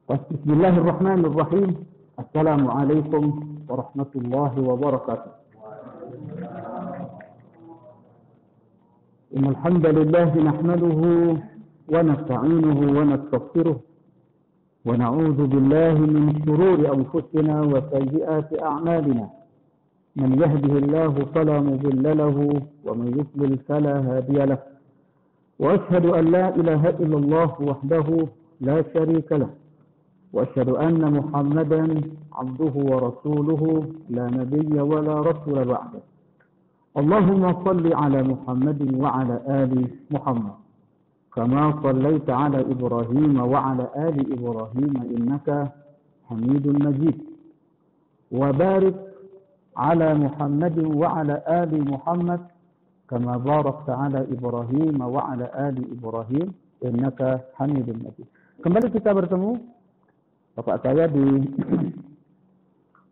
Bismillahirrahmanirrahim. Assalamualaikum warahmatullahi wabarakatuh. Innal hamdalillah nahmaduhu wa nasta'inuhu wa nastaghfiruh wa na'udzu billahi min shururi anfusina wa sayyiati a'malina. Man yahdihillahu fala mudilla lahu wa man yudlil fala hadiya lahu. Wa ashhadu an la ilaha illallah wahdahu la sharika lahu. وأشهد أن محمدا عبده ورسوله لا نبي ولا رسول بعده. اللهم صل على محمد وعلى آل محمد كما صليت على إبراهيم وعلى آل إبراهيم إنك حميد مجيد. وبارك على محمد وعلى آل محمد كما باركت على إبراهيم وعلى آل إبراهيم إنك حميد مجيد. Kembali kita bertemu Bapak saya di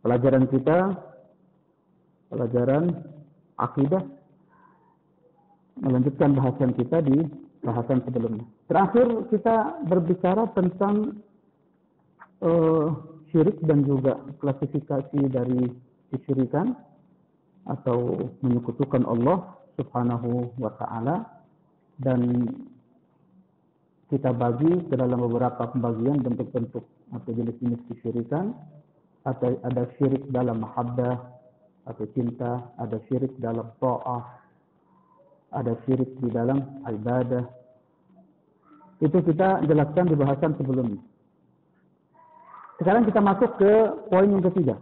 pelajaran kita, pelajaran akidah, melanjutkan bahasan kita di bahasan sebelumnya. Terakhir kita berbicara tentang syirik dan juga klasifikasi dari kesyirikan atau menyekutukan Allah Subhanahu wa Ta'ala, dan kita bagi ke dalam beberapa pembagian bentuk-bentuk atau jenis-jenis kesyirikan. Ada syirik dalam mahabbah atau cinta, ada syirik dalam ta'ah, ada syirik di dalam ibadah. Itu kita jelaskan di bahasan sebelumnya. Sekarang kita masuk ke poin yang ketiga.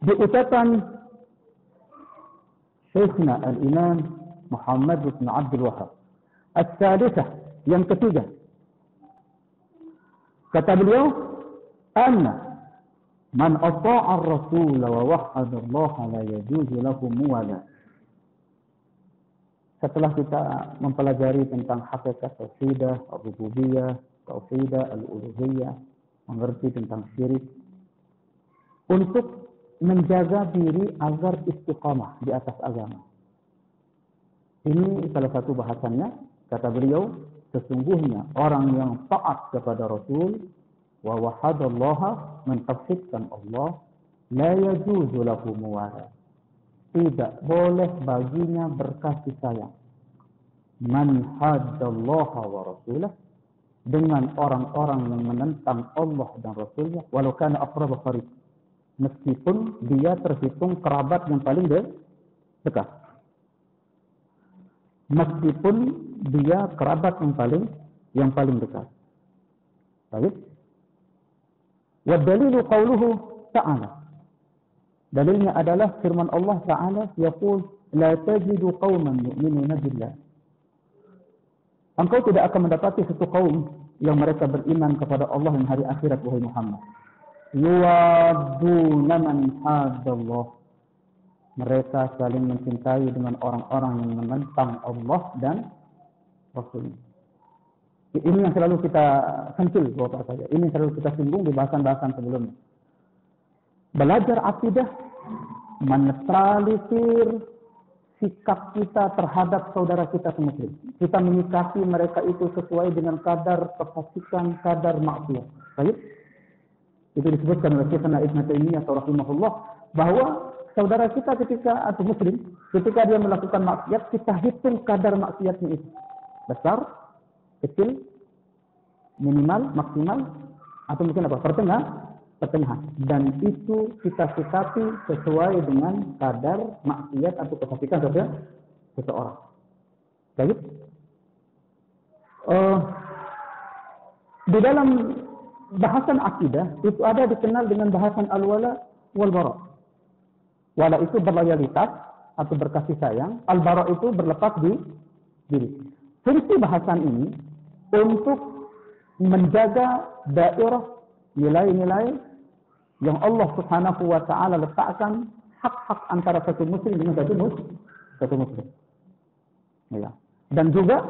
Di ucapan Syekhna Al-Imam Muhammad bin Abdul Wahhab As-Sadisah, yang ketiga, kata beliau, anna man ata'a ar-rasul wa wahhada Allah la yajuzu lahu muwala. Setelah kita mempelajari tentang hakikat tauhidah ar-rububiyah, tauhidah al-uluhiyah, mengerti tentang syirik, untuk menjaga diri agar istiqamah di atas agama. Ini salah satu bahasannya. Kata beliau, sesungguhnya orang yang taat kepada Rasul wa wahadallaha, mentauhidkan Allah, la yajuzu lahu muwala, tidak boleh baginya berkasih sayang, man haddallaha wa rasulah, dengan orang-orang yang menentang Allah dan Rasulnya, walau kana aqrab qarib, meskipun dia terhitung kerabat yang paling dekat. Meskipun dia kerabat yang paling dekat. Baik. Wa dalilu qauluhu ta'ala. Dalilnya adalah firman Allah Ta'ala, yaqul la tajidu qauman yu'minuna billah. Engkau tidak akan mendapati satu kaum yang mereka beriman kepada Allah dan hari akhirat, wahai Muhammad. Yuwadduna man haddallah. Mereka saling mencintai dengan orang-orang yang menentang Allah dan Rasul. Ini yang selalu kita sentil, Bapak saja. Ini selalu kita singgung di bahasan-bahasan sebelumnya. Belajar akidah menetralisir sikap kita terhadap saudara kita muslim. Kita menyikapi mereka itu sesuai dengan kadar kefasikan, kadar maksiat. Baik? Itu disebutkan oleh Syekhna Ibnu Taimiyah rahimahullah, bahwa saudara kita ketika, atau muslim, ketika dia melakukan maksiat, kita hitung kadar maksiatnya itu. Besar, kecil, minimal, maksimal, atau mungkin apa? Pertengahan. Dan itu kita sikapi sesuai dengan kadar maksiat atau kefasikan seseorang. Baik? Di dalam bahasan akidah, itu ada dikenal dengan bahasan al-wala wal-bara. Wala itu berloyalitas atau berkasih sayang, al-bara itu berlepas diri. Fungsi bahasan ini untuk menjaga daerah nilai-nilai yang Allah Subhanahu wa Ta'ala letakkan, hak-hak antara satu muslim dengan satu muslim. Ya. Dan juga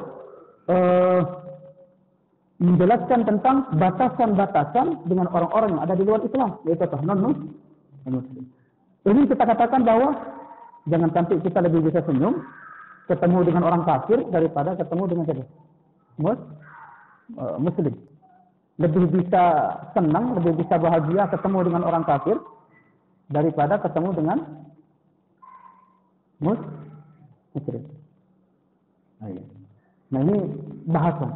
menjelaskan tentang batasan-batasan dengan orang-orang yang ada di luar Islam, yaitu non-muslim. Ini kita katakan bahwa jangan sampai kita lebih bisa senyum ketemu dengan orang kafir daripada ketemu dengan siapa? Muslim. lebih bisa senang, lebih bisa bahagia ketemu dengan orang kafir daripada ketemu dengan musyrik. Nah ini bahasan.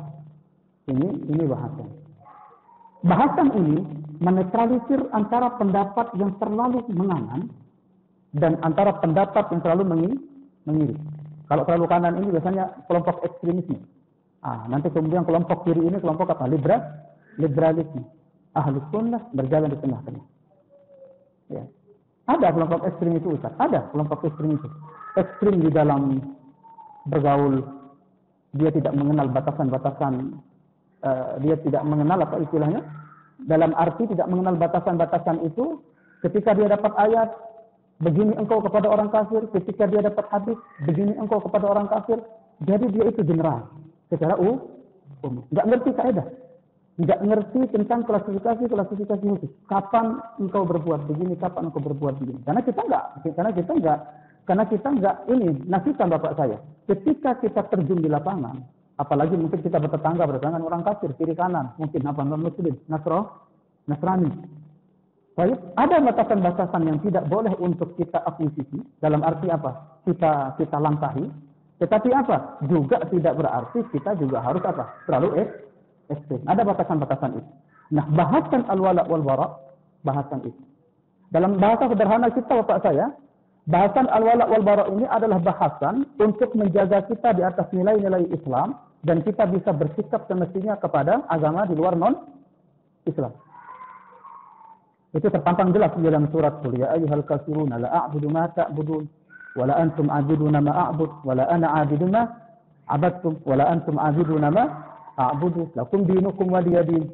Ini bahasan. Bahasan ini menetralisir antara pendapat yang terlalu menganan dan antara pendapat yang terlalu mengiri. Kalau terlalu kanan ini biasanya kelompok ekstremisme. Nanti kemudian kelompok kiri ini kelompok apa? Liberalisme. Ahlus sunnah berjalan di tengah-tengah. Ya. Ada kelompok ekstrim itu, Ustaz. Ada kelompok ekstrim itu. Ekstrim di dalam bergaul. Dia tidak mengenal batasan-batasan. Dia tidak mengenal apa istilahnya. Dalam arti tidak mengenal batasan-batasan itu. Ketika dia dapat ayat, begini engkau kepada orang kafir. Ketika dia dapat hadis, begini engkau kepada orang kafir. Jadi dia itu general. Secara umum. Tidak ngerti kaidah. Tidak ngerti tentang klasifikasi khusus. Kapan engkau berbuat begini, kapan engkau berbuat begini. Karena kita enggak ini nasikan bapak saya. Ketika kita terjun di lapangan, apalagi mungkin kita bertetangga dengan orang kafir kiri kanan, mungkin non muslim, Nasrani. Baik, ada batasan-batasan yang tidak boleh untuk kita akuisisi. Dalam arti apa? Kita langkahi. Tetapi apa? Juga tidak berarti kita juga harus apa? Terlalu ekstrim. Ada batasan-batasan itu. Nah, bahasan al-wala wal-bara, bahasan itu. Dalam bahasa sederhana kita, bapak saya, bahasan al-wala wal-bara ini adalah bahasan untuk menjaga kita di atas nilai-nilai Islam dan kita bisa bersikap semestinya kepada agama di luar non-Islam. Itu terpampang jelas di dalam surat Qul ya ayyuhal kafiruna la a'budu ma ta'budun wa la antum a'buduna ma a'bud wa la ana 'abidu ma 'abadtum wa la antum 'abiduna ma a'budu lakum dinukum waliyadin.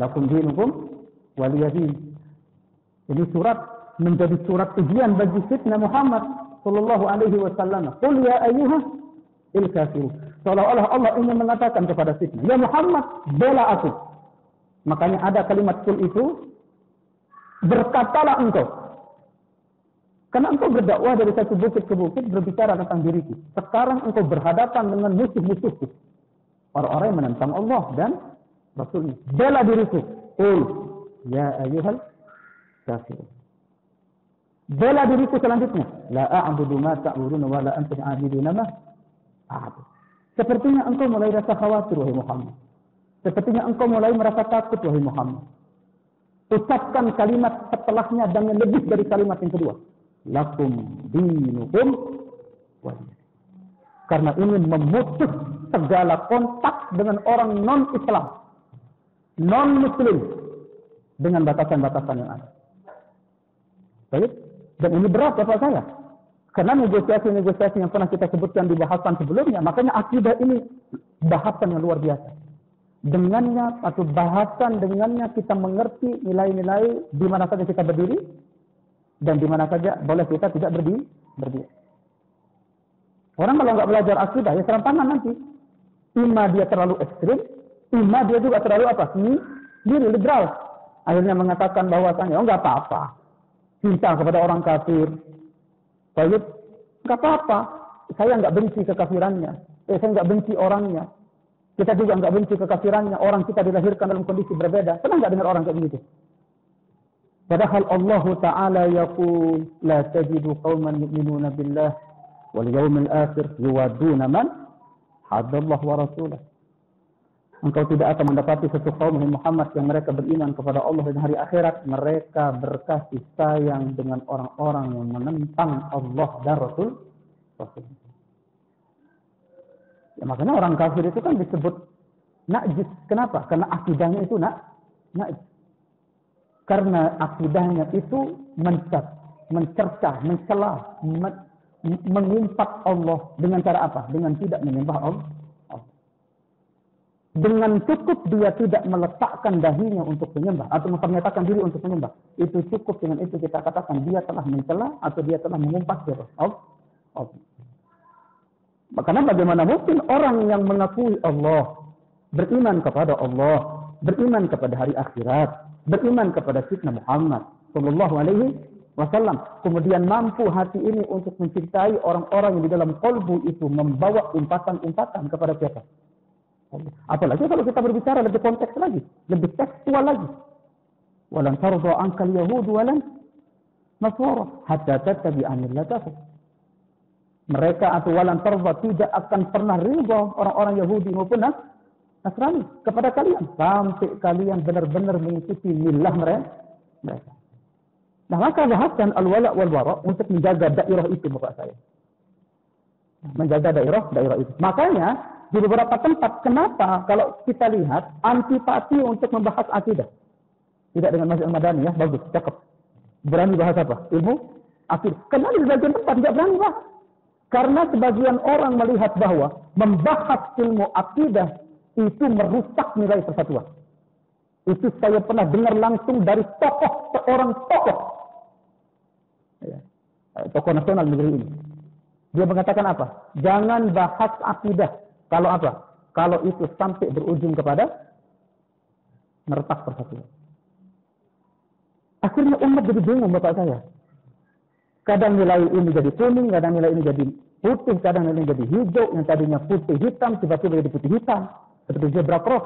Lakum dinukum waliyadin. Ini surat menjadi surat ujian bagi Sayyidina Muhammad sallallahu alaihi wasallam. Qul ya ayyuhal kafirun. Seolah-olah Allah ingin mengatakan kepada Sayyidina, ya Muhammad, bela aku. Makanya ada kalimat qul itu, berkatalah engkau. Karena engkau berdakwah dari satu bukit ke bukit berbicara tentang diriku. Sekarang engkau berhadapan dengan musuh-musuhku. Orang-orang yang menentang Allah dan Rasulnya. Bela diriku. Qul ya ayyuhal kafirun. Bela diriku selanjutnya. La a'budu ma ta'budun wa la antum 'abiduna ma a'bud. Sepertinya engkau mulai rasa khawatir wahai Muhammad. Sepertinya engkau mulai merasa takut wahai Muhammad. Ucapkan kalimat setelahnya dan yang lebih dari kalimat yang kedua. Lakum dinukum waliyadin. Karena ini memutus segala kontak dengan orang non-Islam, non-Muslim, dengan batasan-batasan yang ada. Baik, dan ini berat bapak saya. Karena negosiasi-negosiasi yang pernah kita sebutkan di bahasan sebelumnya, makanya akidah ini bahasan yang luar biasa. Dengannya atau bahasan dengannya kita mengerti nilai-nilai di mana saja kita berdiri dan di mana saja boleh kita tidak berdiri. Orang kalau nggak belajar akidah ya serampangan nanti. Ima dia terlalu ekstrim, ima dia juga terlalu apa? Diri liberal. Akhirnya mengatakan bahwasanya nggak apa-apa. Cinta kepada orang kafir. Baik, nggak apa-apa. Saya nggak benci kekafirannya. Saya nggak benci orangnya. Kita juga nggak benci kekafirannya. Orang kita dilahirkan dalam kondisi berbeda. Pernah nggak dengar orang kayak begitu? Padahal Allah Ta'ala yaqul la tajidu qauman yu'minuna billah wal yawmil akhir yuwadduna man haddallah wa rasulah. Engkau tidak akan mendapati satu kaum Muhammad yang mereka beriman kepada Allah dan hari akhirat. Mereka berkasih sayang dengan orang-orang yang menentang Allah dan Rasul. Ya, makanya orang kafir itu kan disebut najis. Kenapa? Karena akidahnya itu najis. Karena akidahnya itu mencercah, mencela, mengumpat Allah dengan cara apa? Dengan tidak menyembah Allah. Dengan cukup dia tidak meletakkan dahinya untuk menyembah atau mempernyatakan diri untuk menyembah. Itu cukup, dengan itu kita katakan dia telah mencela atau dia telah mengumpat kepada Allah. Karena bagaimana mungkin orang yang mengakui Allah, beriman kepada Allah, beriman kepada hari akhirat, beriman kepada Sayyidina Muhammad sallallahu alaihi wasallam, kemudian mampu hati ini untuk mencintai orang-orang yang di dalam qalbu itu membawa umpatan-umpatan kepada siapa? Apalagi kalau kita berbicara lebih konteks lagi, lebih tekstual lagi. Walan tarda ankal yahud walan nasara hatta tattabi'a millatahum. Mereka atau walan tarda tidak akan pernah ridha orang-orang Yahudi maupun Nasrani kepada kalian sampai kalian benar-benar mengikuti millah mereka. Nah, maka bahasan al-wala' wal bara' untuk menjaga daerah itu Bapak saya. Menjaga daerah itu. Makanya di beberapa tempat, kenapa kalau kita lihat antipati untuk membahas akidah? Tidak dengan Masjid Al-Madani ya, bagus, cakep. Berani bahas apa? Ilmu akidah. Karena di bagian tempat tidak berani bahas. Karena sebagian orang melihat bahwa membahas ilmu akidah itu merusak nilai persatuan. Itu saya pernah dengar langsung dari seorang tokoh nasional negeri ini. Dia mengatakan apa? Jangan bahas akidah. Kalau apa? Kalau itu sampai berujung kepada meretak persatuan. Akhirnya umat jadi bingung Bapak saya. Kadang nilai ini jadi kuning, kadang nilai ini jadi putih, kadang nilai ini jadi hijau, yang tadinya putih hitam, tiba-tiba jadi putih hitam. Seperti zebra cross.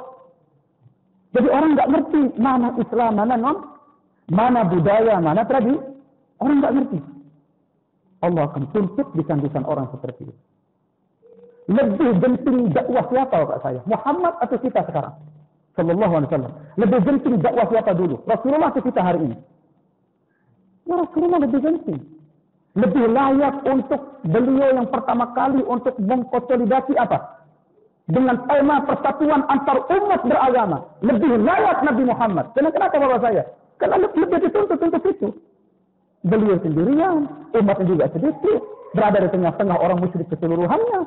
Jadi orang nggak ngerti mana Islam, mana budaya, mana tradisi. Orang nggak ngerti. Allah akan tuntut lisan-lisan orang seperti itu. Lebih genting dakwah siapa Pak saya? Muhammad atau kita sekarang? Sallallahu alaihi wasallam. Lebih genting dakwah siapa dulu? Rasulullah atau kita hari ini? Ya Rasulullah lebih genting. Lebih layak untuk beliau yang pertama kali untuk mengkonsolidasi apa? Dengan tema persatuan antar umat beragama. Lebih layak Nabi Muhammad. Kenapa Bapak saya? Karena lebih dituntut untuk itu. Beliau sendirian, umatnya juga sedikit, berada di tengah-tengah orang musyrik keseluruhannya.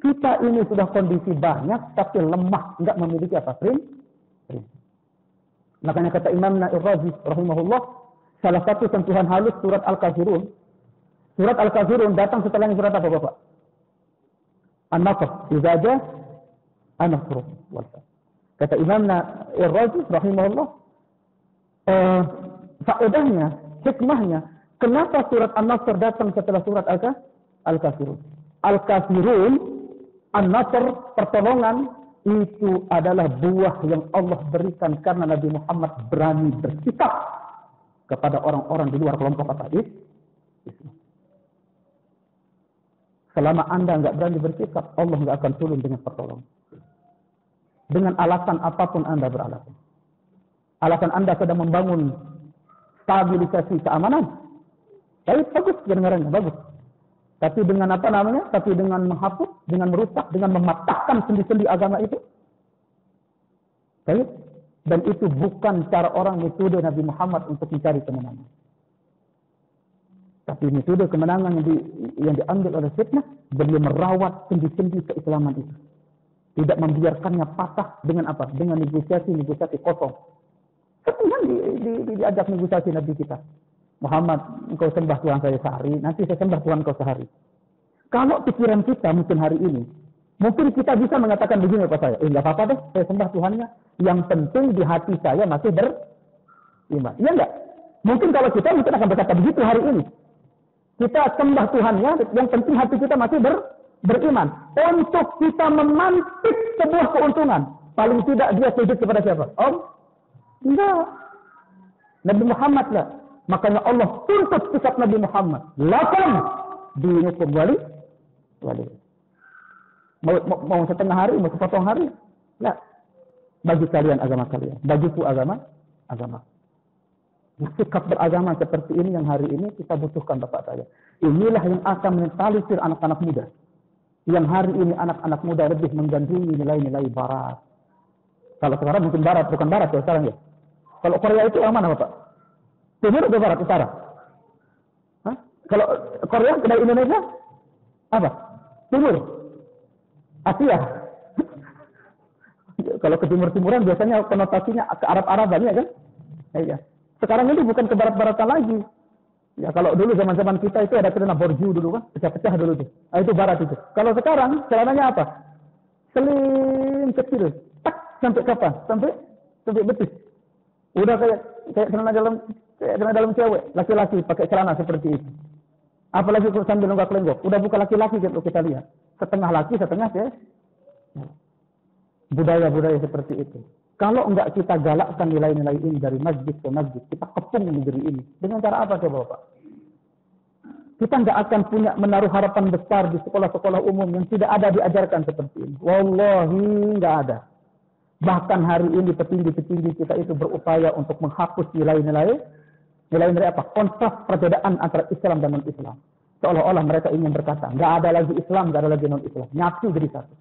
Kita ini sudah kondisi banyak, tapi lemah, enggak memiliki apa? Prinsip. Makanya kata Imam Ar-Razi rahimahullah, salah satu sentuhan halus surat Al-Kafirun. Surat Al-Kafirun datang setelahnya surat apa Bapak? An-Nasr. Idza jaa an-nasr wal fath. Kata Imam Ar-Razi rahimahullah, faedahnya, hikmahnya, kenapa surat An-Nasr datang setelah surat Al-Kafirun? Al-Kafirun, An-Nasr, pertolongan, itu adalah buah yang Allah berikan karena Nabi Muhammad berani bersikap kepada orang-orang di luar kelompok apa Islam. Selama Anda enggak berani bersikap, Allah enggak akan turun dengan pertolongan. Dengan alasan apapun Anda beralasan. Alasan Anda sedang membangun stabilisasi keamanan. Baik, bagus kedengarannya, bagus. Tapi dengan apa namanya? Tapi dengan menghapus, dengan merusak, dengan mematahkan sendi-sendi agama itu. Baik. Dan itu bukan cara orang metode Nabi Muhammad untuk mencari kemenangan. Tapi metode kemenangan yang diambil oleh fitnah, beliau merawat sendi-sendi keislaman itu. Tidak membiarkannya patah dengan apa? Dengan negosiasi kosong. Kemudian diajak negosiasi Nabi kita. Muhammad, engkau sembah Tuhan saya sehari, nanti saya sembah Tuhan kau sehari. Kalau pikiran kita mungkin hari ini, mungkin kita bisa mengatakan begini Pak saya, enggak apa-apa deh, saya sembah Tuhannya. Yang penting di hati saya masih beriman. Iya enggak? Mungkin kalau kita mungkin akan berkata begitu hari ini. Kita sembah Tuhannya, yang penting hati kita masih beriman. Untuk kita memantik sebuah keuntungan. Paling tidak dia sujud kepada siapa? Enggak. Nabi Muhammad lah. Makanya Allah tuntut sikap Nabi Muhammad. Lakum dinukum wali. Mau setengah hari, mau sepotong hari. Nah, bagi kalian agama kalian. Bagiku agama. Sikap beragama seperti ini yang hari ini kita butuhkan Bapak saya. Inilah yang akan mentalisir anak-anak muda. Yang hari ini anak-anak muda lebih menggandrungi nilai-nilai barat. Kalau sekarang mungkin barat, bukan barat ya sekarang ya. Kalau Korea itu yang mana Bapak? Timur atau barat, utara? Hah? Kalau Korea dari Indonesia? Apa? Timur? Asia? Kalau ke timur-timuran biasanya konotasinya ke Arab-Araban ya kan? Iya. Sekarang ini bukan ke barat-baratan lagi. Ya kalau dulu zaman-zaman kita itu ada celana borju dulu kan, pecah-pecah dulu tuh. Nah, itu barat itu. Kalau sekarang celananya apa? Selim kecil. Tak sampai kapan? Sampai betis. Udah kayak celana dalam cewek, laki-laki pakai celana seperti itu. Apalagi sambil lenggak-lenggok. Udah bukan laki-laki kalau kita lihat. Setengah laki, setengah cewek. budaya-budaya seperti itu. Kalau enggak kita galakkan nilai-nilai ini dari masjid ke masjid, kita kepung negeri ini. Dengan cara apa coba Bapak? Kita enggak akan punya menaruh harapan besar di sekolah-sekolah umum yang tidak ada diajarkan seperti ini. Wallahi enggak ada. Bahkan hari ini petinggi-petinggi kita itu berupaya untuk menghapus nilai-nilai apa? Kontras perbedaan antara Islam dan non-Islam. Seolah-olah mereka ingin berkata, enggak ada lagi Islam, enggak ada lagi non-Islam. Nyatu jadi satu.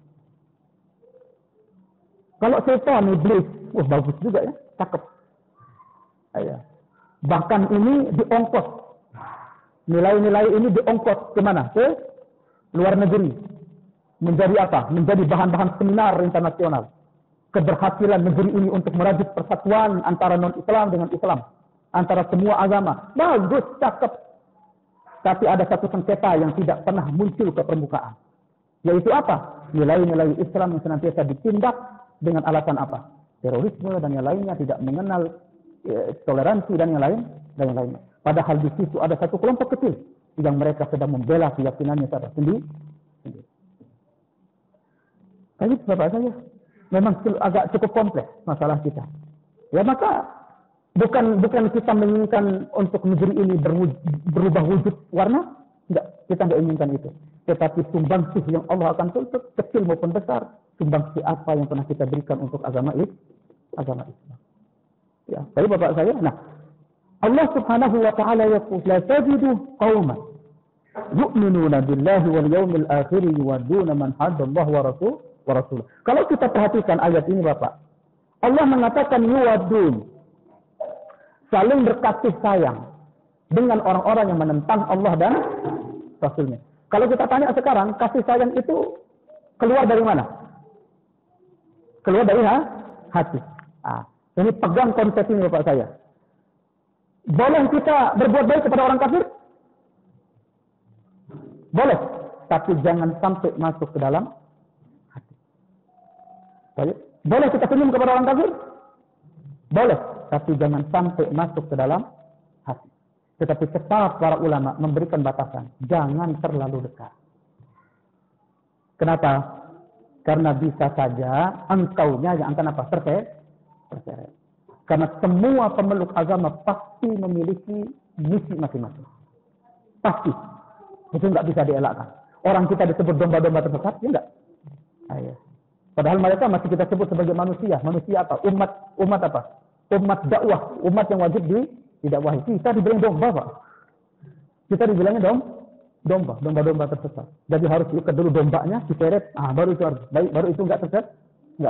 Kalau setan iblis, bagus juga ya, cakep. Ya. Bahkan ini diongkos. Nilai-nilai ini diongkos kemana? Ke luar negeri. Menjadi apa? Menjadi bahan-bahan seminar internasional. Keberhasilan negeri ini untuk merajut persatuan antara non-Islam dengan Islam. Antara semua agama. Bagus, cakep. Tapi ada satu sengketa yang tidak pernah muncul ke permukaan. Yaitu apa? Nilai-nilai Islam yang senantiasa ditindak dengan alasan apa? Terorisme dan yang lainnya, tidak mengenal toleransi dan yang lainnya. Padahal di situ ada satu kelompok kecil yang mereka sedang membela keyakinannya sendiri. Tapi Bapak saya, memang agak cukup kompleks masalah kita. Ya maka bukan kita menginginkan untuk negeri ini berubah wujud warna, enggak, kita enggak inginkan itu. Tetapi sumbangsih yang Allah akan tuntut, kecil maupun besar, sumbangsih apa yang pernah kita berikan untuk agama Islam. Ya, tapi Bapak saya, nah, Allah Subhanahu wa taala yaqul la tajidu qauman yu'minuna billahi wal yawmil akhir yuwadduna man hadallahu wa rasul. Kalau kita perhatikan ayat ini Bapak, Allah mengatakan yuwaddun, saling berkasih sayang dengan orang-orang yang menentang Allah dan Rasulnya. Kalau kita tanya sekarang, kasih sayang itu keluar dari mana? Keluar dari hati. Ini pegang konsep ini Bapak saya. Boleh kita berbuat baik kepada orang kafir? Boleh. Tapi jangan sampai masuk ke dalam hati. Baik. Boleh kita senyum kepada orang kafir? Boleh. Tapi jangan sampai masuk ke dalam hati. Tetapi tetap para ulama memberikan batasan. Jangan terlalu dekat. Kenapa? Karena bisa saja engkaunya yang akan apa? Terseret. Karena semua pemeluk agama pasti memiliki misi masing-masing. Pasti. Itu enggak bisa dielakkan. Orang kita disebut domba-domba tersesat, ya enggak? Ayo. Padahal mereka masih kita sebut sebagai manusia. Manusia apa? Umat apa? Umat dakwah. Umat yang wajib didakwahi. Kita dibilang domba, Pak. Kita dibilangnya domba. Domba-domba tersesat. Jadi harus diikat dulu dombanya, diseret. Baru itu harus. Baru itu enggak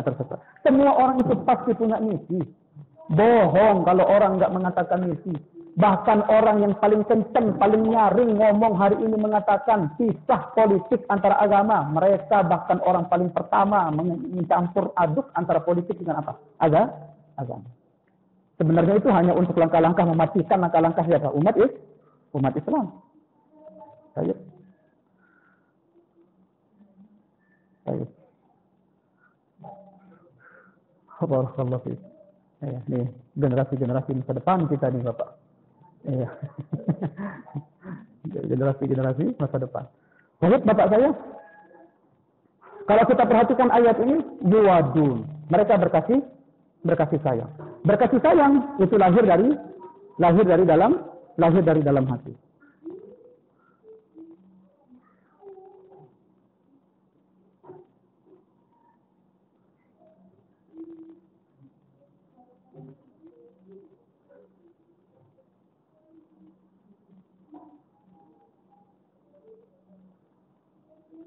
tersesat. Semua orang itu pasti punya misi. Bohong kalau orang enggak mengatakan misi. Bahkan orang yang paling kencang, paling nyaring ngomong hari ini mengatakan pisah politik antara agama. Mereka bahkan orang paling pertama mencampur aduk antara politik dengan apa? Agama. Sebenarnya itu hanya untuk langkah-langkah mematikan langkah-langkah siapa? Umat Islam. Baik. Barakallahu fiik. Nih generasi masa depan kita nih Bapak. Iya. Generasi masa depan. Baik Bapak saya. Kalau kita perhatikan ayat ini, yuwadun. Mereka berkasih sayang. Berkasih sayang itu lahir dari dalam hati.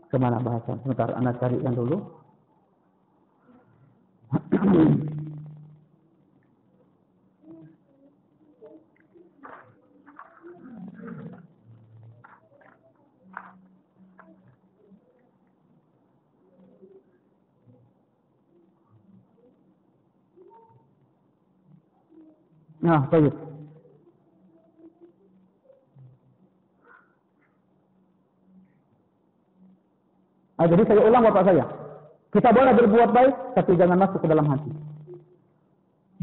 Kemana bahasan? Sebentar, Anda carikan dulu. Nah, baik. Jadi saya ulang Bapak saya. Kita boleh berbuat baik, tapi jangan masuk ke dalam hati.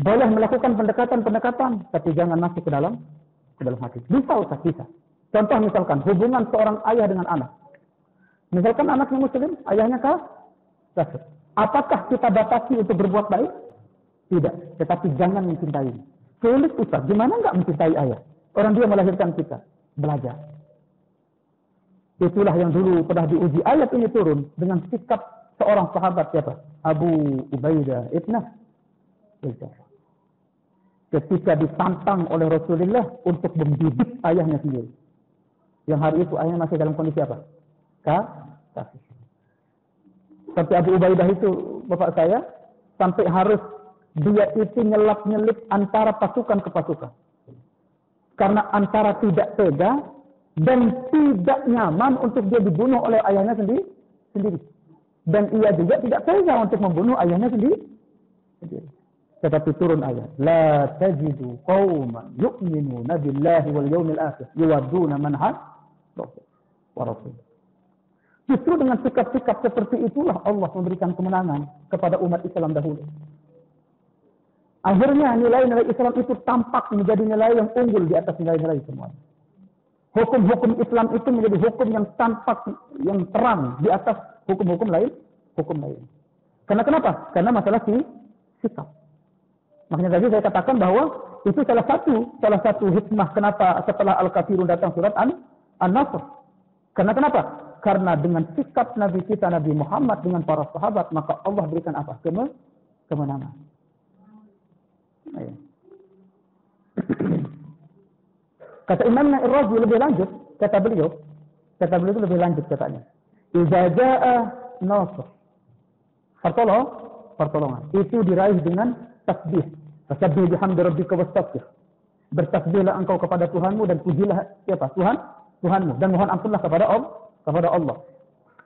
Boleh melakukan pendekatan, tapi jangan masuk ke dalam hati. Bisa. Contoh misalkan hubungan seorang ayah dengan anak. Misalkan anaknya muslim, ayahnya kafir. Apakah kita batasi untuk berbuat baik? Tidak, tetapi jangan mencintai. Sulit Ustaz, gimana enggak mencintai ayah? Orang dia melahirkan kita. Belajar. Itulah yang dulu pernah diuji. Ayat ini turun dengan sikap seorang sahabat siapa? Abu Ubaidah ibn Al-Jarrah. Ketika ditantang oleh Rasulullah untuk mendidik ayahnya sendiri. Yang hari itu ayahnya masih dalam kondisi apa? Kasih. Sampai Abu Ubaidah itu, bapak saya, sampai harus dia itu nyelap-nyelip antara pasukan ke pasukan. Karena antara tidak tega dan tidak nyaman untuk dia dibunuh oleh ayahnya sendiri. Dan ia juga tidak tega untuk membunuh ayahnya sendiri. Tetapi turun ayat, la tajidu qauman yu'minuna billahi wal yawmil akhir yuwadduna man hadda wa rasul. Justru dengan sikap-sikap seperti itulah Allah memberikan kemenangan kepada umat Islam dahulu. Akhirnya nilai-nilai Islam itu tampak menjadi nilai yang unggul di atas nilai-nilai semua. Hukum-hukum Islam itu menjadi hukum yang tampak, yang terang di atas hukum-hukum lain. Karena kenapa? Karena masalah sikap. Makanya tadi saya katakan bahwa itu salah satu hikmah kenapa setelah Al-Kafirun datang surat An-Nasr. Karena kenapa? Karena dengan sikap Nabi kita Nabi Muhammad dengan para sahabat, maka Allah berikan apa? Kemenangan. Kata Imam Ar-Razi lebih lanjut, kata beliau itu lebih lanjut katanya. Idza jaa nasr. Pertolongan. Itu diraih dengan tasbih. Fasabbih bihamdi rabbika wastaghfir. Bertasbihlah engkau kepada Tuhanmu dan pujilah siapa? Tuhanmu dan mohon ampunlah kepada Allah.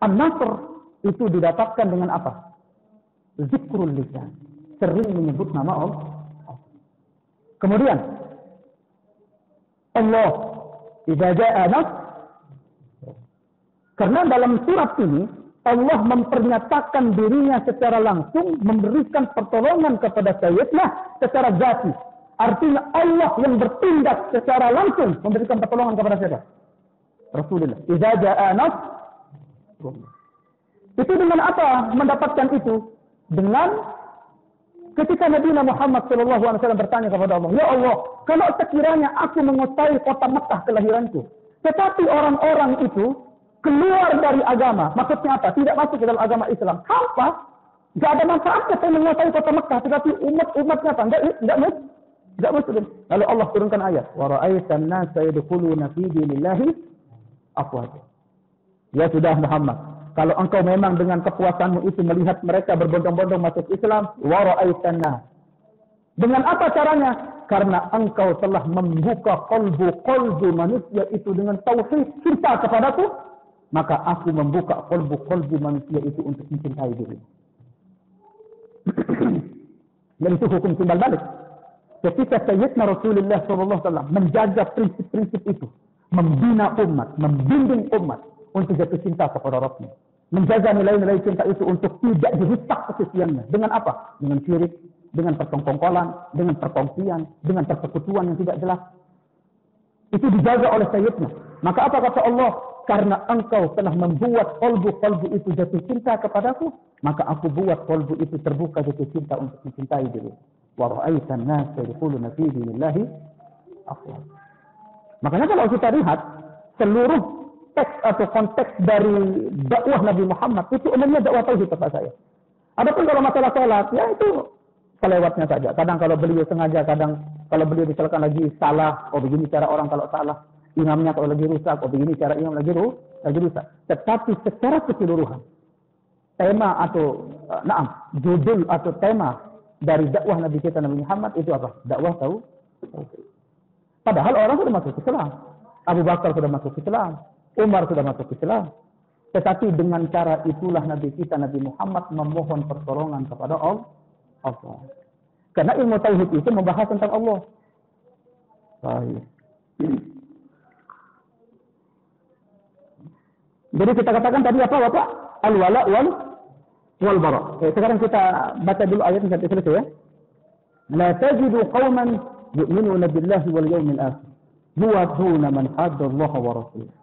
An-Nasr itu didapatkan dengan apa? Zikrul lisan. Sering menyebut nama Allah. Kemudian Allah idza jaa nasr. Karena dalam surat ini Allah mempernyatakan dirinya secara langsung memberikan pertolongan kepada Sayyidina secara zati. Artinya Allah yang bertindak secara langsung memberikan pertolongan kepada siapa? Rasulullah. Idza jaa nasr. Itu dengan apa mendapatkan itu? Dengan ketika Nabi Muhammad SAW bertanya kepada Allah, ya Allah, kalau sekiranya aku menguasai kota Mekah kelahiranku, tetapi orang-orang itu keluar dari agama, maksudnya apa? Tidak masuk ke dalam agama Islam. Apa? Tidak ada manfaatnya saya menguasai kota Mekah, tetapi umatnya apa? Tidak muslim. Lalu Allah turunkan ayat, wa ra'aitan nasa yadkhuluna fi dinillahi afwaja. Ya sudah Muhammad, kalau engkau memang dengan kepuasanmu itu melihat mereka berbondong-bondong masuk Islam, wa ra'aitanna. Dengan apa caranya? Karena engkau telah membuka qalbu manusia itu dengan tauhid cinta kepadaku, maka aku membuka qalbu manusia itu untuk mencintai diri. Dan itu hukum timbal balik. Ketika Sayyidina Rasulullah SAW menjaga prinsip-prinsip itu, membina umat, membimbing umat untuk jatuh cinta kepada Rabbnya. Menjaga nilai-nilai cinta itu untuk tidak dirusak kesuciannya. Dengan apa? Dengan syirik, dengan perkongkolan, dengan perkongsian, dengan persekutuan yang tidak jelas. Itu dijaga oleh Sayyidina. Maka apa kata Allah? Karena engkau telah membuat qalbu itu jatuh cinta kepadaku, maka aku buat qalbu itu terbuka jatuh cinta untuk mencintai diri. Wa ra'aitan nasa yadkhuluna fi dinillahi afwaja. Makanya kalau kita lihat seluruh teks atau konteks dari dakwah Nabi Muhammad itu umumnya dakwah tauhid kata saya. Adapun kalau masalah salat, ya itu selewatnya saja. Kadang kalau beliau sengaja, kadang kalau beliau misalkan lagi salah, oh begini cara orang kalau salah, imamnya kalau lagi rusak, oh begini cara imam lagi rusak. Tetapi secara keseluruhan tema atau judul atau tema dari dakwah Nabi kita Nabi Muhammad itu apa? Dakwah tauhid. Padahal orang sudah masuk Islam. Abu Bakar sudah masuk Islam. Umar sudah masuk Islam. Tetapi dengan cara itulah Nabi kita Nabi Muhammad memohon pertolongan kepada Allah. Karena ilmu tauhid itu membahas tentang Allah. Baik. Jadi kita katakan tadi apa Bapak? Al-wala wal bara. Sekarang kita baca dulu ayat yang sampai selesai ya. La tajidu qauman yu'minuna billahi wal yawmil akhir yuwadduna man hadda Allah wa rasulahu.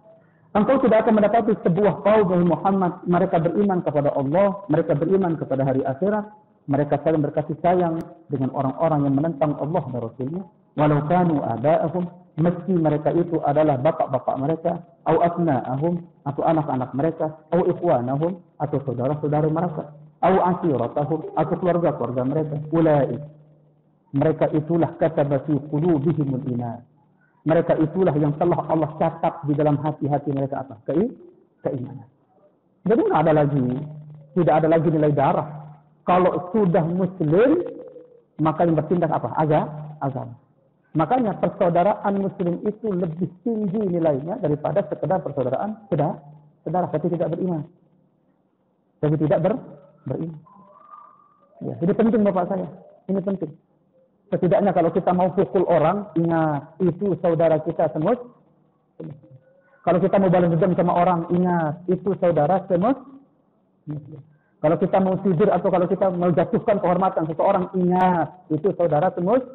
Engkau tidak akan mendapati sebuah kaum Muhammad, mereka beriman kepada Allah, mereka beriman kepada hari akhirat, mereka saling berkasih sayang dengan orang-orang yang menentang Allah dan Rasulnya. Walau kanu aba'ahum, meski mereka itu adalah bapak-bapak mereka, atau abna'ahum, atau anak-anak mereka, atau ikhwanahum, atau saudara-saudara mereka, atau asyiratahum, atau keluarga-keluarga mereka. Ulaik, mereka itulah kataba fi qulubihimul iman. Mereka itulah yang telah Allah catat di dalam hati-hati mereka apa? Keimanan. Jadi tidak ada lagi nilai darah. Kalau sudah muslim, maka yang bertindak apa? Agama. Makanya persaudaraan muslim itu lebih tinggi nilainya daripada sekedar persaudaraan saudara tapi tidak beriman. Tapi tidak beriman. Ya, ini penting Bapak saya. Ini penting. Setidaknya kalau kita mau pukul orang, ingat itu saudara kita semut. Kalau kita mau balas dendam sama orang, ingat itu saudara semut. Kalau kita mau tidur atau kalau kita mau jatuhkan kehormatan seseorang, ingat itu saudara semut.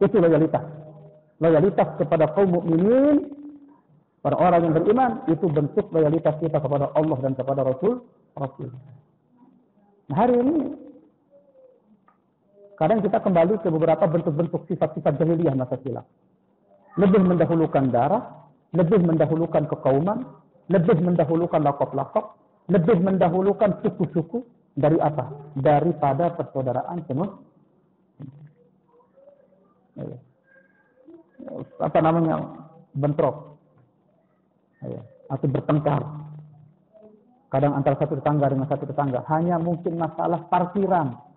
Itu loyalitas. Loyalitas kepada kaum mukminin, para orang yang beriman, itu bentuk loyalitas kita kepada Allah dan kepada Rasul. Nah, hari ini kadang kita kembali ke beberapa bentuk-bentuk sifat-sifat jahiliyah masa silam. Lebih mendahulukan darah, lebih mendahulukan kekauman, lebih mendahulukan lakop-lakop, lebih mendahulukan suku-suku dari apa? Daripada persaudaraan semua. Apa namanya? Bentrok. Atau bertengkar. Kadang antara satu tetangga dengan satu tetangga. Hanya mungkin masalah parkiran.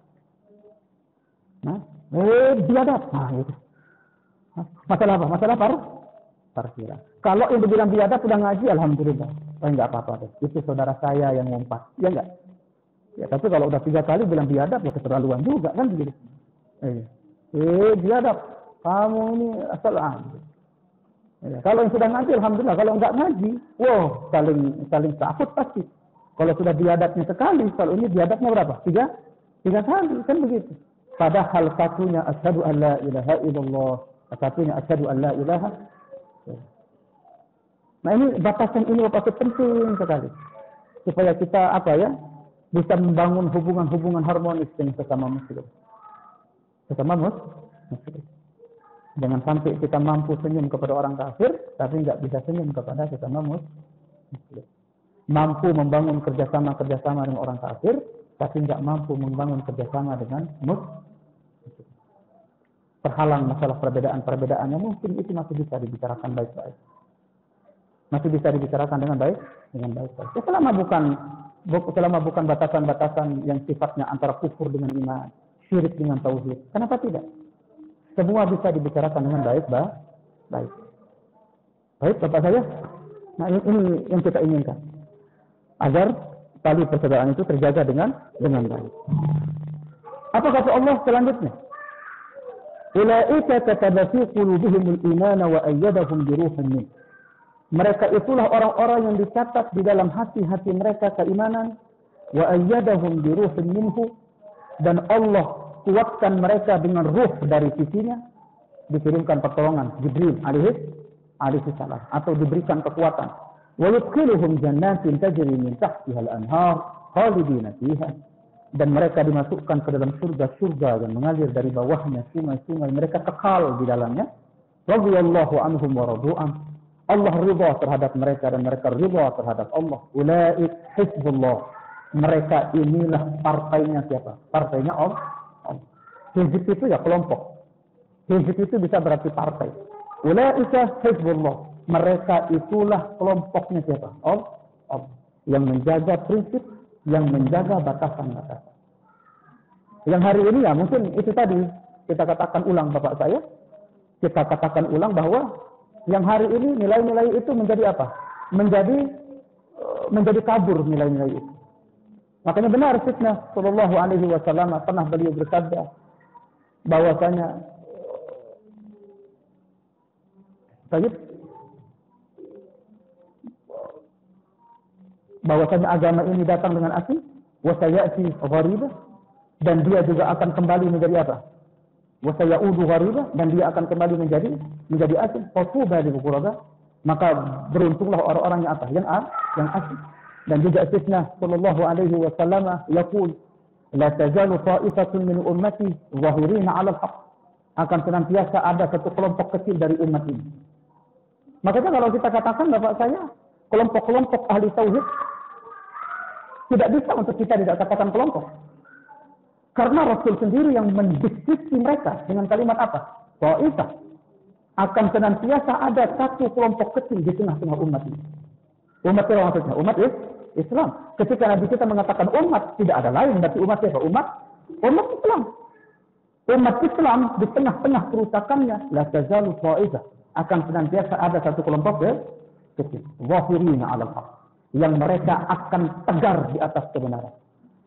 Biadab. Gitu. Masalah apa? Masalah parkiran. Kalau yang dibilang biadab sudah ngaji, alhamdulillah. Enggak apa-apa. Itu saudara saya yang ngumpat. Ya enggak? Ya, tapi kalau udah 3 kali bilang biadab, ya keterlaluan juga kan begitu. Biadab. Kamu ini asal ya, kalau yang sudah ngaji, alhamdulillah. Kalau enggak ngaji, saling takut pasti. Kalau sudah biadabnya sekali, kalau ini biadabnya berapa? 3 kali, kan begitu. Padahal satunya asyhadu an la ilaha illallah, satunya asyhadu an la ilaha. Nah, ini batasan ini penting sekali. Supaya kita bisa membangun hubungan-hubungan harmonis dengan sesama muslim. Sesama muslim. Jangan sampai kita mampu senyum kepada orang kafir, tapi enggak bisa senyum kepada sesama muslim. Mampu membangun kerjasama dengan orang kafir, tapi enggak mampu membangun kerjasama dengan muslim. Terhalang masalah perbedaan yang mungkin itu masih bisa dibicarakan baik-baik. Masih bisa dibicarakan dengan baik-baik. Ya, selama bukan batasan-batasan yang sifatnya antara kufur dengan iman, syirik dengan tauhid. Kenapa tidak? Semua bisa dibicarakan dengan baik. Baik, Bapak saya. Nah, ini yang kita inginkan. Agar tali persaudaraan itu terjaga dengan baik. Apa kata Allah selanjutnya? Ulaika kataba fi qulubihimul iman wa ayyadahum bi ruhin min. Mereka itulah orang-orang yang dicatat di dalam hati-hati mereka keimanan, wa ayyadahum bi ruhin minhu, dan Allah kuatkan mereka dengan ruh dari sisinya. Dikirimkan pertolongan Jibril alaihi salam, atau diberikan kekuatan. Wa yudkhiluhum jannatin tajri min tahtiha al-anhar khalidina fiha. Dan mereka dimasukkan ke dalam surga-surga yang mengalir dari bawahnya sungai-sungai. Mereka kekal di dalamnya. Radhiyallahu anhum wa radu'an. Allah ridha terhadap mereka dan mereka ridha terhadap Allah. Ulaik hizbullah. Mereka inilah partainya siapa? Partainya Allah. Hizb itu ya kelompok. Hizb itu bisa berarti partai. Ulaika hizbullah. Mereka itulah kelompoknya siapa? Allah. Yang menjaga prinsip, yang menjaga batasan-batasan. Yang hari ini ya mungkin itu tadi kita katakan ulang Bapak saya. Kita katakan ulang bahwa yang hari ini nilai-nilai itu menjadi apa? Menjadi kabur nilai-nilai itu. Makanya benar fitnah sallallahu alaihi wasallam pernah beliau bersabda bahwasanya bahwasanya agama ini datang dengan asing, wa sayati gharibah, dan dia juga akan kembali menjadi apa? Wa sayaudu gharibah, dan dia akan kembali menjadi asing. Fatuba lil ghuraba, Maka beruntunglah orang-orang yang apa? Yang asli. Dan juga Sayyidina sallallahu alaihi wasallam yaqul, la tazalu ta'ifatun min ummati zahirina 'ala al-haq. Akan senantiasa ada satu kelompok kecil dari umat ini. Makanya kalau kita katakan, Bapak saya, kelompok-kelompok ahli tauhid, tidak bisa untuk kita tidak katakan kelompok. Karena Rasul sendiri yang mendeskripsi mereka dengan kalimat apa? Ta'ifah. Akan senantiasa ada satu kelompok kecil di tengah-tengah umat ini. Umat itu maksudnya umat Islam. Ketika Nabi kita mengatakan umat, tidak ada lain berarti umat siapa? Umat Islam. Umat Islam di tengah-tengah kerusakannya, la tazalu ta'ifah, akan senantiasa ada satu kelompok kecil, zahirina 'alal haq, yang mereka akan tegar di atas kebenaran.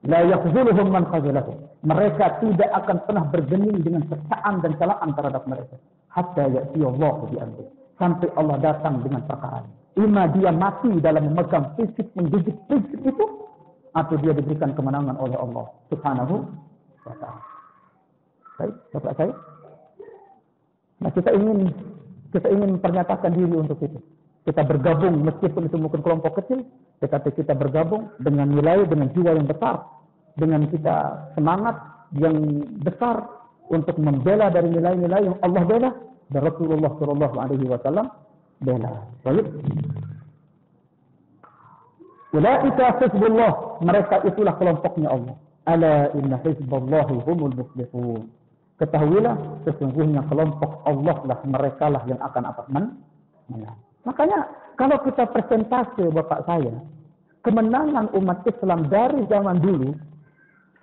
La yakhzuluhum man khazalahum. Mereka tidak akan pernah bergeming dengan cecaan dan celaan terhadap mereka. Hatta ya'ti Allah bi amri. Sampai Allah datang dengan perkara. Ima dia mati dalam memegang prinsip itu, atau dia diberikan kemenangan oleh Allah Subhanahu wa ta'ala. Baik, Bapak saya. Nah, kita ingin mempernyatakan diri untuk itu. Kita bergabung meskipun itu mungkin kelompok kecil, tetapi kita bergabung dengan nilai, dengan jiwa yang besar, dengan kita semangat yang besar untuk membela dari nilai-nilai yang Allah bela dan Rasulullah sallallahu alaihi wasallam bela. Baik. Ulaika hizbullah, mereka itulah kelompoknya Allah. Ala inna hizballahi humul muflihun. Ketahuilah sesungguhnya kelompok Allah lah, mereka lah yang akan menang. Makanya kalau kita persentase, Bapak saya, kemenangan umat Islam dari zaman dulu,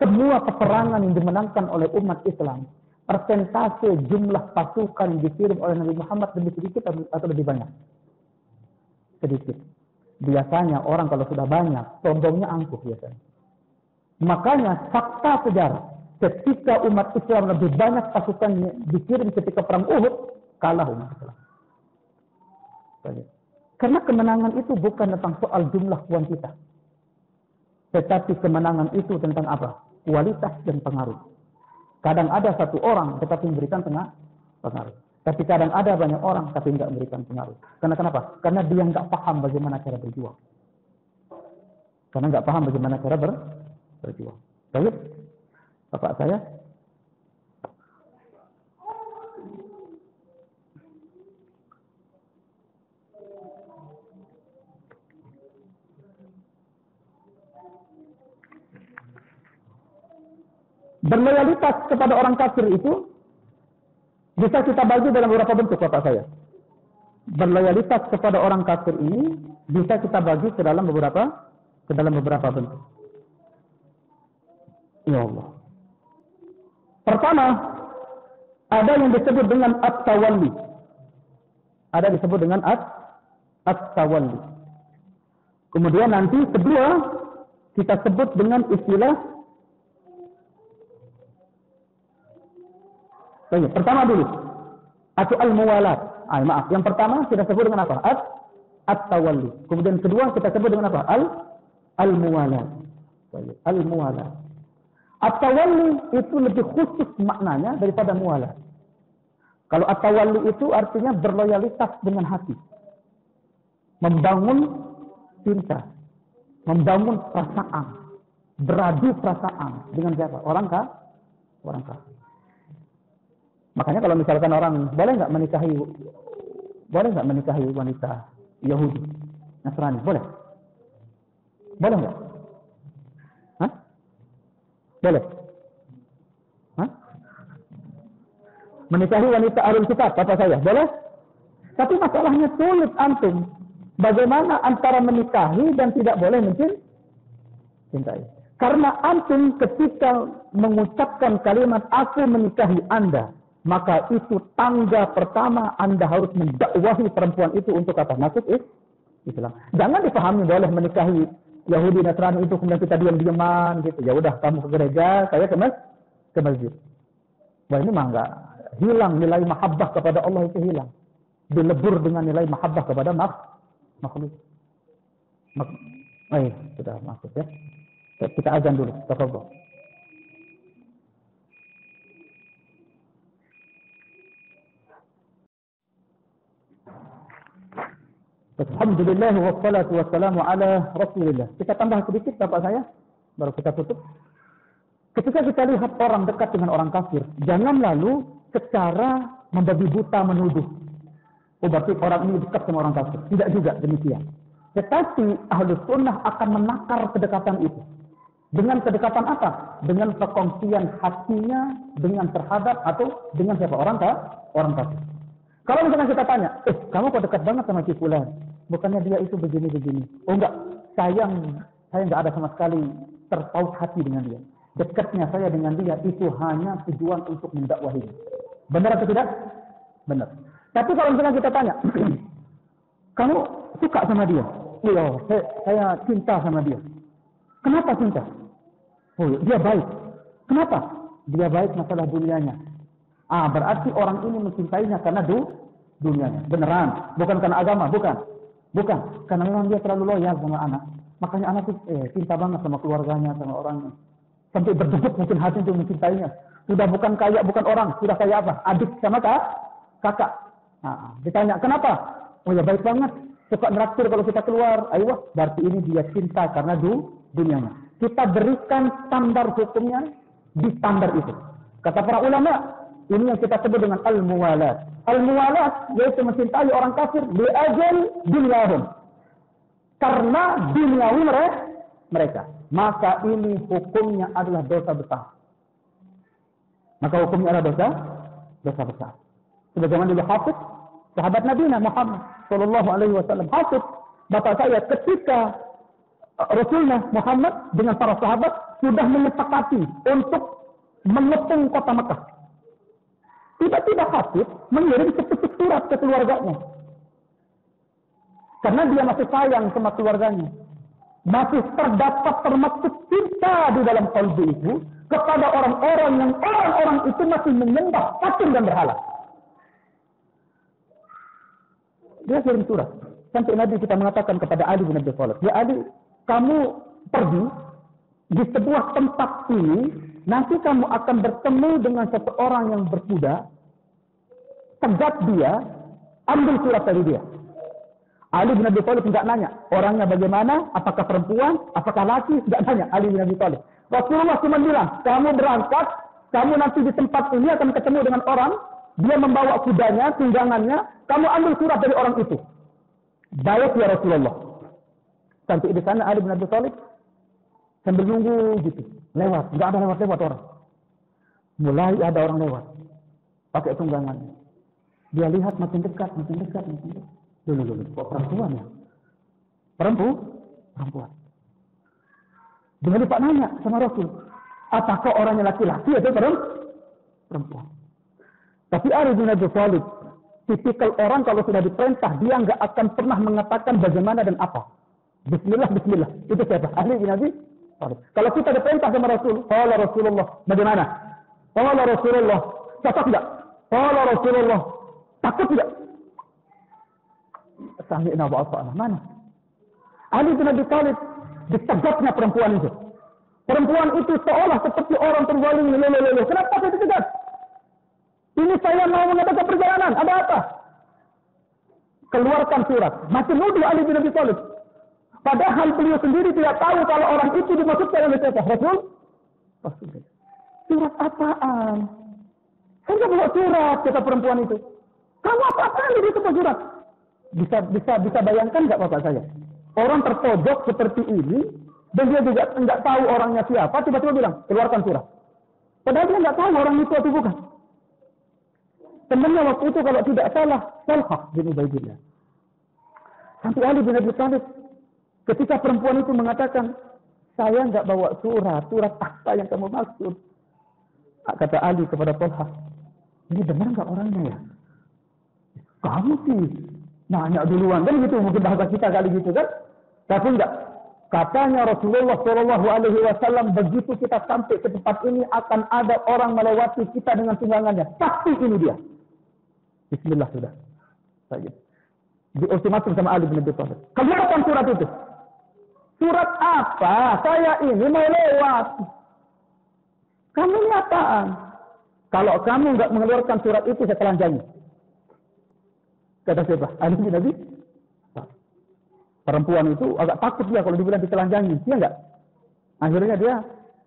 semua peperangan yang dimenangkan oleh umat Islam, persentase jumlah pasukan dikirim oleh Nabi Muhammad lebih sedikit atau lebih banyak? Sedikit. Biasanya orang kalau sudah banyak, sombongnya angkuh biasanya. Makanya fakta sejarah, ketika umat Islam lebih banyak pasukannya dikirim ketika perang Uhud, kalah umat Islam. Karena kemenangan itu bukan tentang soal jumlah kuantitas, tetapi kemenangan itu tentang apa? Kualitas dan pengaruh. Kadang ada satu orang tetapi memberikan pengaruh. Tapi kadang ada banyak orang tapi tidak memberikan pengaruh. Karena kenapa? Karena dia nggak paham bagaimana cara berjuang. Karena nggak paham bagaimana cara berjuang. Baik, Bapak saya. Berloyalitas kepada orang kafir itu bisa kita bagi dalam beberapa bentuk, Bapak saya. Berloyalitas kepada orang kafir ini bisa kita bagi ke dalam beberapa bentuk. Ya Allah. Pertama, ada yang disebut dengan at-tawalli. Ada disebut dengan at-tawalli. Kemudian nanti kedua kita sebut dengan istilah. Pertama dulu, atau al-muwalat. Maaf, yang pertama kita sebut dengan apa? At-tawalli. Kemudian kedua kita sebut dengan apa? Al-muwalat. Al-muwalat. At-tawalli itu lebih khusus maknanya daripada muwalat. Kalau at-tawalli itu artinya berloyalitas dengan hati. Membangun cinta. Membangun perasaan. Beradu perasaan dengan siapa? Orang kafir. Makanya kalau misalkan orang boleh nggak menikahi wanita Yahudi, Nasrani, boleh nggak? Hah? Boleh? Hah? Menikahi wanita Ahlul Kitab, kata saya, boleh? Tapi masalahnya sulit antum. Bagaimana antara menikahi dan tidak boleh mencintai? Karena antum ketika mengucapkan kalimat aku menikahi Anda, maka itu tangga pertama Anda harus mendakwahi perempuan itu untuk apa? Masuk Islam. Jangan dipahami boleh menikahi Yahudi Nasrani itu kemudian kita diam-diaman gitu. Ya udah kamu ke gereja, saya ke masjid. Wah ini mah enggak. Hilang nilai mahabbah kepada Allah itu hilang. Dilebur dengan nilai mahabbah kepada makhluk. Sudah masuk ya. Kita azan dulu. Tafadhol. Alhamdulillah wassalatu wassalamu ala Rasulillah. Kita tambah sedikit Bapak saya, baru kita tutup. Ketika kita lihat orang dekat dengan orang kafir, jangan lalu secara membabi buta menuduh. Oh berarti orang ini dekat sama orang kafir. Tidak juga demikian. Tetapi Ahlus Sunnah akan menakar kedekatan itu. Dengan kedekatan apa? Dengan perkongsian hatinya dengan terhadap atau dengan siapa? Orang kafir. Kalau misalnya kita tanya, kamu kok dekat banget sama si fulan? Bukannya dia itu begini-begini. Oh enggak, saya enggak ada sama sekali terpaut hati dengan dia. Dekatnya saya dengan dia itu hanya tujuan untuk mendakwahi. Benar atau tidak? Benar. Tapi kalau misalnya kita tanya, kamu suka sama dia? Iya, saya cinta sama dia. Kenapa cinta? Oh, dia baik. Kenapa? Dia baik masalah dunianya. Berarti orang ini mencintainya karena dunianya. Beneran. Bukan karena agama. Bukan. Karena memang dia terlalu loyal sama anak. Makanya anak itu cinta banget sama keluarganya, sama orangnya. Sampai berdegup mungkin hati untuk mencintainya. Sudah bukan kaya, bukan orang. Sudah kaya apa? Adik sama kakak. Ditanya, kenapa? Oh ya baik banget. Suka neraktir kalau kita keluar. Ayo, berarti ini dia cinta karena dunianya. Kita berikan standar hukumnya di standar itu. Kata para ulama, ini yang kita sebut dengan al-muwalat. Al-muwalat yaitu mencintai orang kafir li'ajal dunyahum. Karena duniawi mereka. Maka ini hukumnya adalah dosa besar. Maka hukumnya adalah dosa besar. Sebagaimana dulu Hafiz, sahabat Nabi Muhammad sallallahu alaihi wasallam. Hafiz, bapak saya ketika Rasulullah Muhammad dengan para sahabat sudah menyepakati untuk mengepung kota Mekah. Tiba-tiba Hafiz mengirim sepucuk surat ke keluarganya. Karena dia masih sayang sama keluarganya. Masih terdapat termaktub cinta di dalam kalbu itu kepada orang-orang yang orang-orang itu masih menyembah patung dan berhala. Dia kirim surat. Sampai Nabi kita mengatakan kepada Ali bin Abi Thalib, ya Ali, kamu pergi di sebuah tempat ini, nanti kamu akan bertemu dengan seseorang yang berkuda, tegak dia, ambil surat dari dia. Ali bin Abi Thalib tidak nanya, orangnya bagaimana, apakah perempuan, apakah laki, tidak nanya Ali bin Abi Thalib. Rasulullah cuma bilang, kamu berangkat, kamu nanti di tempat ini akan ketemu dengan orang, dia membawa kudanya, tunggangannya, kamu ambil surat dari orang itu. Baik ya Rasulullah. Sampai di sana Ali bin Abi Thalib sambil nunggu gitu, lewat, nggak ada lewat orang. Mulai ada orang lewat, pakai tunggangannya. Dia lihat makin dekat. Dulu, kok perempuan ya? Perempuan. Dengan Pak nanya sama Rasul, apakah orangnya laki-laki atau perempuan? Tapi Ali bin Abi Thalib, tipikal orang kalau sudah diperintah, dia nggak akan pernah mengatakan bagaimana dan apa. Bismillah. Itu siapa? Ali bin Abi Thalib. Kalau kita diperintah sama Rasul, qala Rasulullah, bagaimana? Qala Rasulullah, cocok enggak? Qala Rasulullah, takut enggak? Sami'na wa ata'na. Mana? Ali bin Abi Thalib ditegaknya perempuan itu. Perempuan itu seolah seperti orang terzalim. Kenapa saya ditegak? Ini saya mau mengadakan perjalanan. Ada apa? Keluarkan surat. Masih nuduh Ali bin Abi Thalib. Padahal beliau sendiri tidak tahu kalau orang itu dimaksudkan oleh siapa? Rasul. Surat apaan? Saya tidak bawa surat, kata perempuan itu. Kamu apa-apaan di situ surat? Bisa bayangkan nggak bapak saya? Orang terpojok seperti ini, dan dia juga tidak tahu orangnya siapa, tiba-tiba bilang, keluarkan surat. Padahal dia tidak tahu orang itu atau bukan. Temannya waktu itu kalau tidak salah, Talhah bin Ubaidillah. Sampai Ali bin Abi Thalib, ketika perempuan itu mengatakan, saya nggak bawa surat apa yang kamu maksud? Kata Ali kepada Talhah, ini benar nggak orangnya ya? Kamu sih nanya duluan, kan gitu mungkin bahasa kita kali gitu kan? Tapi enggak. Katanya Rasulullah Shallallahu Alaihi Wasallam, begitu kita sampai ke tempat ini akan ada orang melewati kita dengan tunggangannya. Pasti ini dia. Bismillah sudah. Saja. Di ultimatum sama Ali bin Abi Thalib. Keluarkan surat itu. Surat apa? Saya ini mau lewat. Kamu ini apaan? Kalau kamu enggak mengeluarkan surat itu, saya telanjangi. Kata siapa? Ali bin Abi. Perempuan itu agak takut dia kalau dibilang ditelanjangi, iya enggak? Akhirnya dia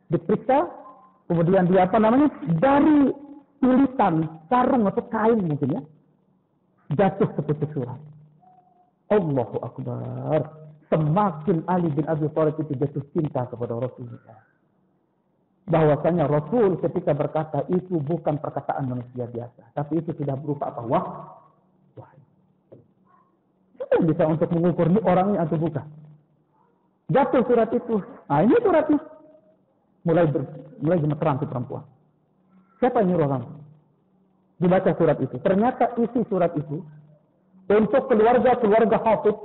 diperiksa, kemudian dia dari tulisan, sarung atau kain mungkin ya, jatuh seperti surat. Allahu Akbar. Semakin Ali bin Abi Thalib itu jatuh cinta kepada Rasulullah. Bahwasanya Rasul ketika berkata itu bukan perkataan manusia biasa, tapi itu sudah berupa apa? Wahyu. Siapa yang bisa untuk mengukur ini orangnya atau bukan? Jatuh surat itu. Nah ini suratnya. Mulai gemeteran si perempuan. Siapa yang nyuruh kamu? Dibaca surat itu. Ternyata isi surat itu untuk keluarga Hafid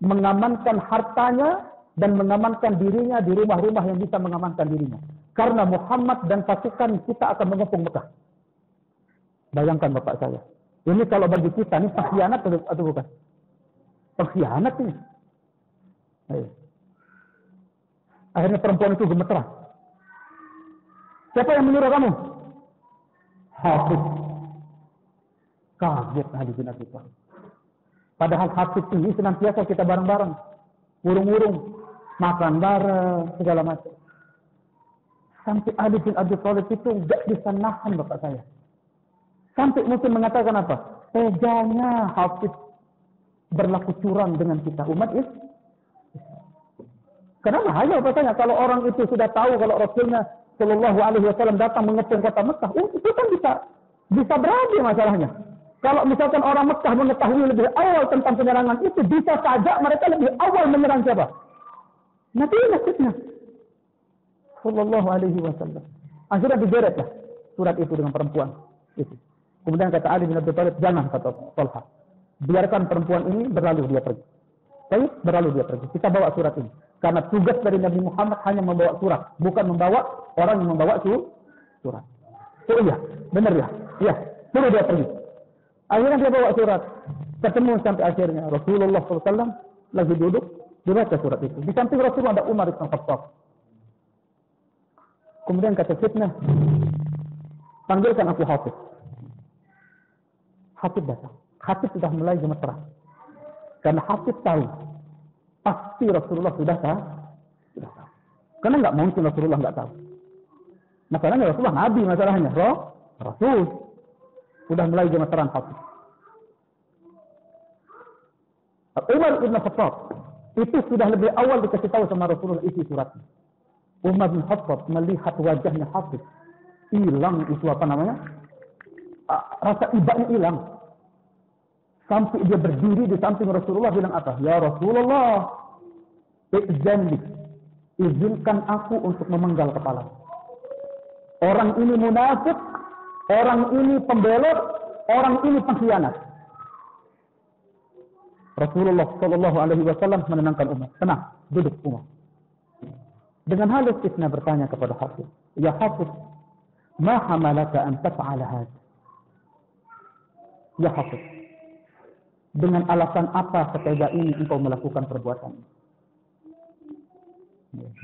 mengamankan hartanya dan mengamankan dirinya di rumah-rumah yang bisa mengamankan dirinya. Karena Muhammad dan pasukan kita akan mengepung Mekah. Bayangkan bapak saya. Ini kalau bagi kita ini pengkhianat atau bukan? Pengkhianat ini. Akhirnya perempuan itu gemeteran. Siapa yang menyuruh kamu? Hafid. Kaget Ali bin Abi Thalib. Padahal Hafid ini senantiasa kita bareng-bareng. Urung-urung. Makan bareng. Segala macam. Sampai Ali bin Abi Thalib itu tidak bisa nahan bapak saya. Sampai mungkin mengatakan apa? Teganya Hafid berlaku curang dengan kita. Umat Islam. Karena bahaya bapak saya. Kalau orang itu sudah tahu kalau Rasulnya Shallallahu Alaihi Wasallam datang mengepung kota Mekah, itu kan bisa berada masalahnya. Kalau misalkan orang Mekah mengetahui lebih awal tentang penyerangan itu, bisa saja mereka lebih awal menyerang siapa? Nabi Muhammad Shallallahu Alaihi Wasallam. Akhirnya diberetlah surat itu dengan perempuan itu. Kemudian kata Ali bin Abi Thalib, jangan kata Talha, biarkan perempuan ini berlalu dia pergi. Baik, berlalu dia pergi. Kita bawa surat ini. Karena tugas dari Nabi Muhammad hanya membawa surat, bukan membawa orang yang membawa surat. Oh iya, benar ya. Iya, suruh dia pergi. Akhirnya dia bawa surat. Ketemu sampai akhirnya Rasulullah SAW lagi duduk, dibaca surat itu. Di samping Rasulullah ada Umar bin Khattab. Kemudian kata Fitnah, panggilkan aku Hafid. Hafid datang. Hafid sudah mulai gemeteran. Karena Hafid tahu pasti Rasulullah sudah tahu. Karena nggak mungkin Rasulullah nggak tahu. Masalahnya Rasulullah Nabi, masalahnya Rasul sudah mulai gemeteran Hafid. Umar bin Khattab itu sudah lebih awal dikasih tahu sama Rasulullah isi suratnya. Umar bin Khattab melihat wajahnya Hafid, hilang itu rasa ibanya hilang. Sampai dia berdiri di samping Rasulullah bilang apa? Ya Rasulullah, izinkan aku untuk memenggal kepala. Orang ini munafik, orang ini pembelot, orang ini pengkhianat. Rasulullah Shallallahu Alaihi Wasallam menenangkan Umar. Tenang, duduk Umar. Dengan halus Fitnah bertanya kepada Hafid, ya Hafid, ma hamalaka an taf'ala hadha? Ya Hafid, dengan alasan apa setega ini engkau melakukan perbuatan ini?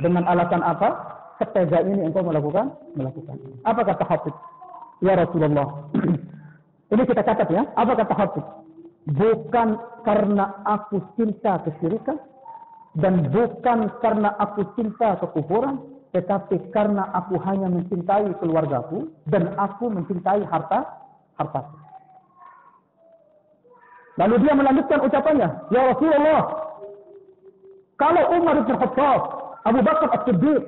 Dengan alasan apa setega ini engkau melakukan ini? Apa kata Hafid? Ya Rasulullah, ini kita catat ya. Apa kata Hafid? Bukan karena aku cinta kesyirikan dan bukan karena aku cinta kekufuran, tetapi karena aku hanya mencintai keluargaku dan aku mencintai hartaku. Lalu dia melanjutkan ucapannya, ya Rasulullah, kalau Umar bin Khattab, Abu Bakar As-Siddiq,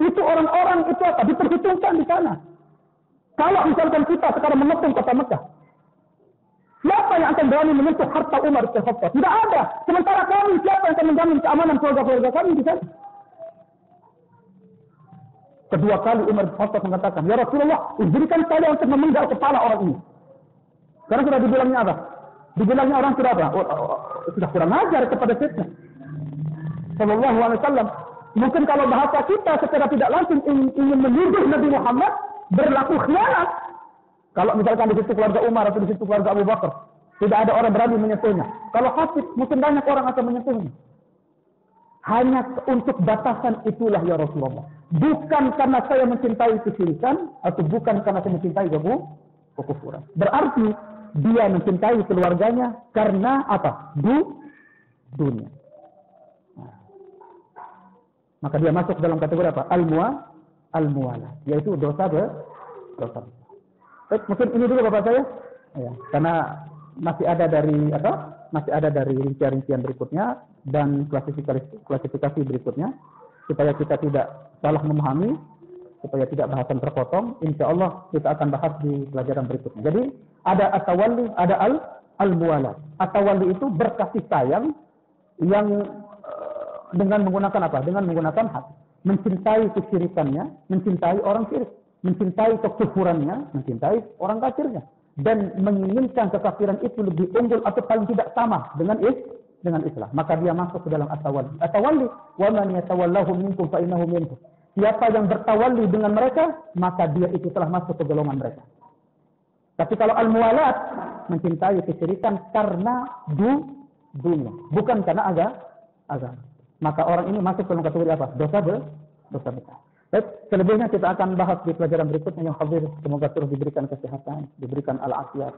itu orang-orang itu apa? Diperhitungkan di sana. Kalau misalkan kita sekarang mengepung kota Mekah, siapa yang akan berani menyentuh harta Umar bin Khattab? Tidak ada. Sementara kami, siapa yang akan menjamin keamanan keluarga-keluarga kami di sana? Kedua kali Umar bin Khattab mengatakan, ya Rasulullah, izinkan saya untuk memenggal kepala orang ini. Karena sudah dibilangnya apa? Dibilangnya orang sudah apa? Sudah kurang ajar kepada Fitnah. Sallallahu Alaihi Wasallam. Mungkin kalau bahasa kita secara tidak langsung ingin menuduh Nabi Muhammad berlaku khianat. Kalau misalkan di situ keluarga Umar atau di situ keluarga Abu Bakar, tidak ada orang berani menyentuhnya. Kalau Hafid, mungkin banyak orang akan menyentuhnya. Hanya untuk batasan itulah ya Rasulullah. Bukan karena saya mencintai kesyirikan atau bukan karena saya mencintai kekufuran. Berarti dia mencintai keluarganya karena apa? Dunia. Maka dia masuk dalam kategori apa? Al-muwalah, yaitu dosa besar. Baik, mungkin ini dulu Bapak saya. Ya, karena masih ada dari rincian-rincian berikutnya dan klasifikasi berikutnya, supaya kita tidak salah memahami, supaya tidak bahasan terpotong. Insya Allah kita akan bahas di pelajaran berikutnya. Jadi ada at-tawalli, ada al-muwalah. At-tawalli itu berkasih sayang yang dengan menggunakan apa? Dengan menggunakan hati. Mencintai kesyirikannya, mencintai orang syirik, mencintai kekufurannya, mencintai orang kafirnya, dan menginginkan kekafiran itu lebih unggul atau paling tidak sama dengan Islam. Maka dia masuk ke dalam at-tawalli. At-tawalli, wa man yatawallahu minkum fa innahu minhum. Siapa yang bertawalli dengan mereka, maka dia itu telah masuk ke golongan mereka. Tapi kalau al-muwalat, mencintai kesyirikan karena dunia, bukan karena agama. Maka orang ini masuk dalam kategori apa? Dosa besar. Baik, selebihnya kita akan bahas di pelajaran berikutnya. Yang hadir, semoga terus diberikan kesehatan, diberikan al-afiat,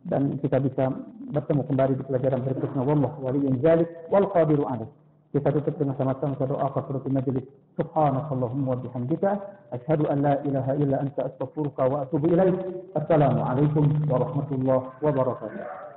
dan kita bisa bertemu kembali di pelajaran berikutnya. Wallahu waliyyun dzalik wal qadiru alaih. Kita tutup dengan sama-sama doa kafaratul majelis. Subhanakallahumma wa bihamdika asyhadu an la ilaha illa anta astaghfiruka wa atubu ilaik. Assalamualaikum warahmatullahi wabarakatuh.